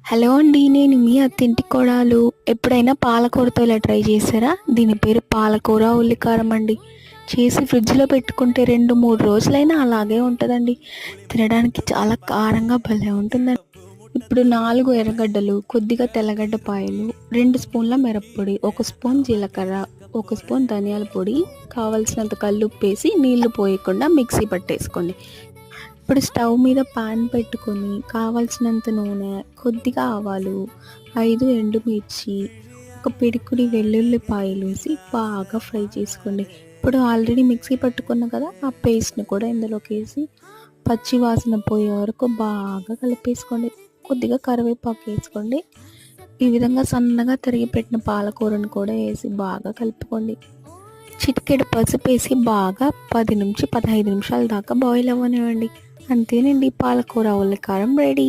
Hello అండి. నేను మీ అత్తింటి కోడలు. ఎప్పుడైనా పాలకూరతో ఇలా ట్రై చేశారా? దీని పేరు పాలకూర ఉల్లికారం అండి. చేసి ఫ్రిడ్జ్‌లో పెట్టుకుంటే 2, 3 రోజులైనా అలాగే ఉంటుందండి. తినడానికి చాలా కారంగా భలే ఉంటుందండి. ఇప్పుడు 4 ఎర్రగడ్డలు, కొద్దిగా తెల్లగడ్డ పాయలు, 2 స్పూన్ల మిరప్పొడి, 1 స్పూన్ జీలకర్ర, 1 స్పూన్ ధనియాల పొడి, కావాల్సినంత కల్లుప్పేసి నీళ్లు పోయకుండా మిక్సీ పట్టేసుకోండి. ఇప్పుడు స్టవ్ మీద పాన్ పెట్టుకొని కావాల్సినంత నూనె, కొద్దిగా ఆవాలు, 5 ఎండుమిర్చి, ఒక పిడికుడి వెల్లుల్లిపాయలు వేసి బాగా ఫ్రై చేసుకోండి. ఇప్పుడు ఆల్రెడీ మిక్సీ పట్టుకున్న కదా, ఆ పేస్ట్ని కూడా ఇందులోకి వేసి పచ్చి వాసన పోయే వరకు బాగా కలిపేసుకోండి. కొద్దిగా కరివేపాకు వేసుకోండి. ఈ విధంగా సన్నగా తరిగి పెట్టిన పాలకూరను కూడా వేసి బాగా కలుపుకోండి. చిటికెడు పసుపు వేసి బాగా 10-15 నిమిషాల దాకా బాయిల్ అవ్వనివ్వండి. అంతేనండి, పాలకూర ఉల్లికారం రెడీ.